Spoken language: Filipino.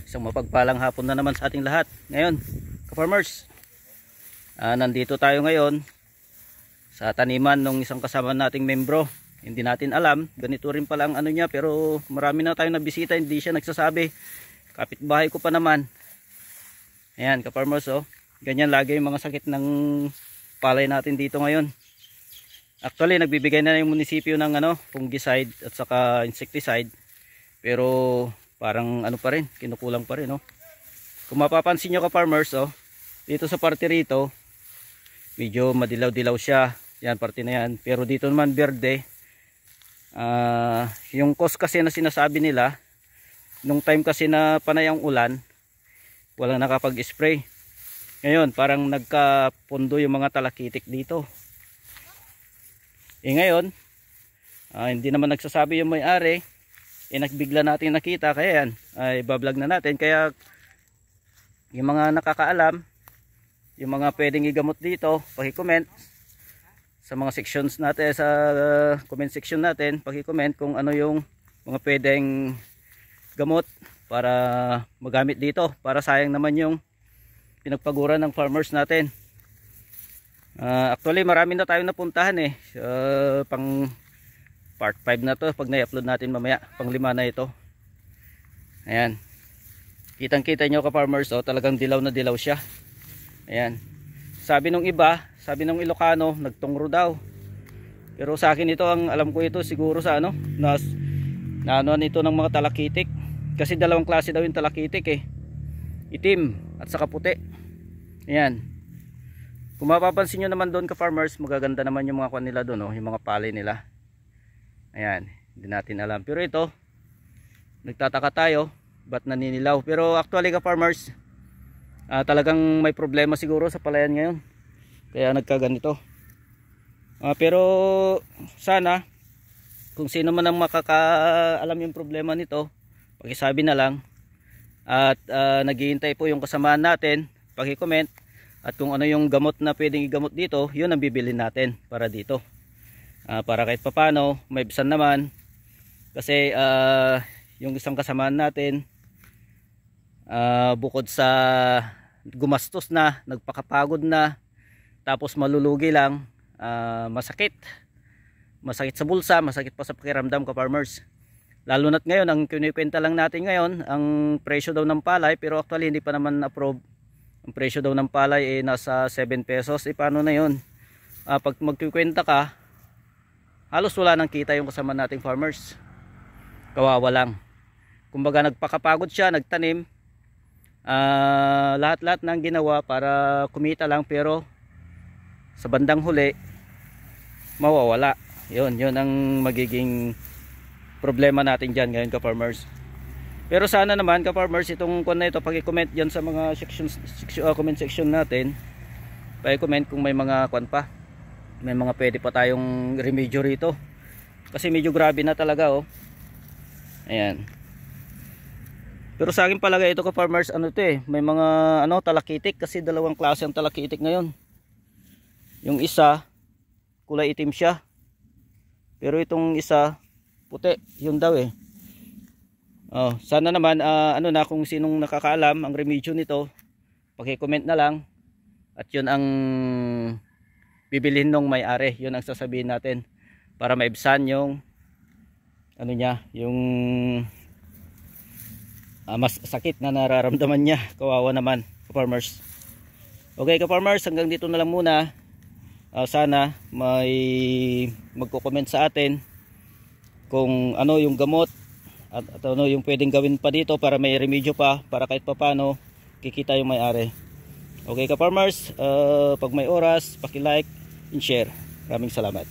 Isang mapagpalang hapon na naman sa ating lahat. Ngayon, ka-farmers, nandito tayo ngayon sa taniman ng isang kasama nating membro. Hindi natin alam, ganito rin pala ang ano niya, pero marami na tayong nabisita, hindi siya nagsasabi. Kapitbahay ko pa naman. Ayan, ka-farmers, ganyan lagi yung mga sakit ng palay natin dito ngayon. Actually, nagbibigay na yung munisipyo ng fungicide at saka insecticide. Pero parang ano pa rin, kinukulang pa rin, Kung mapapansin nyo, ka-farmers, dito sa parte rito, medyo madilaw-dilaw siya. Yan, parte na yan. Pero dito naman berde. Yung cause kasi na sinasabi nila, nung time kasi na panay ang ulan, walang nakapag-spray. Ngayon, parang nagkapundo yung mga talakitik dito. Ngayon, hindi naman nagsasabi yung may-ari. Nagbigla natin nakita, kaya yan, ibablog na natin. Kaya yung mga nakakaalam, yung mga pwedeng igamot dito, paki-comment sa mga sections natin, sa comment section natin, paki-comment kung ano yung mga pwedeng gamot para magamit dito, para sayang naman yung pinagpaguran ng farmers natin. Actually marami na tayong napuntahan pang part 5 na to, pag na-upload natin mamaya, pang 5 na ito. Ayan, kitang kita nyo, ka-farmers, talagang dilaw na dilaw siya. Ayan, sabi nung iba, sabi nung Ilocano, nagtungro daw. Pero sa akin ito, ang alam ko ito siguro sa naanoan ito ng mga talakitik. Kasi dalawang klase daw yung talakitik, itim at saka puti. Ayan, kung mapapansin nyo naman doon, ka-farmers, magaganda naman yung mga kwan nila doon, yung mga palay nila. Ayan, hindi natin alam. Pero ito, nagtataka tayo, ba't naninilaw? Pero actually, ka-farmers, talagang may problema siguro sa palayan ngayon. Kaya nagkaganito. Pero sana, kung sino man ang makakaalam yung problema nito, pakisabi na lang. At naghihintay po yung kasamaan natin, paki-comment. At kung ano yung gamot na pwedeng igamot dito, yun ang bibili natin para dito. Para kahit papano may bisan naman, kasi yung isang kasamaan natin, bukod sa gumastos na, nagpakapagod na, tapos malulugi lang, masakit sa bulsa, masakit pa sa pakiramdam, ka-farmers. Lalo na't ngayon, ang kinikwenta lang natin ngayon, ang presyo daw ng palay, pero actually hindi pa naman approve. Ang presyo daw ng palay nasa 7 pesos. Paano na yun? Pag magkikwenta ka, halos wala nang kita yung kasama nating farmers. Kawawa lang. Kumbaga nagpakapagod siya, nagtanim, lahat-lahat ng ginawa para kumita lang, pero sa bandang huli mawawala. Yun ang magiging problema natin dyan ngayon, ka-farmers. Pero sana naman, ka-farmers, itong kung na ito, pag-comment dyan sa mga comment section natin, pag-comment kung may mga kwan pa, may mga pwede pa tayong remedyo rito, kasi medyo grabe na talaga. Ayan. Pero sa akin palagay ito, ka-farmers, may mga talakitik, kasi dalawang klase ang talakitik ngayon. Yung isa kulay itim siya, pero itong isa puti, yun daw. Sana naman kung sinong nakakaalam ang remedyo nito, paki-comment na lang, at yun ang bibilhin nung may-ari, yun ang sasabihin natin para maibsan yung yung mas sakit na nararamdaman niya. Kawawa naman, ka-farmers. Okay, ka-farmers, hanggang dito na lang muna. Sana may magko-comment sa atin kung ano yung gamot at ano yung pwedeng gawin pa dito para may remedyo pa, para kahit papano kikita yung may-ari. Okay, ka-farmers, pag may oras, paki-like and share. Maraming salamat.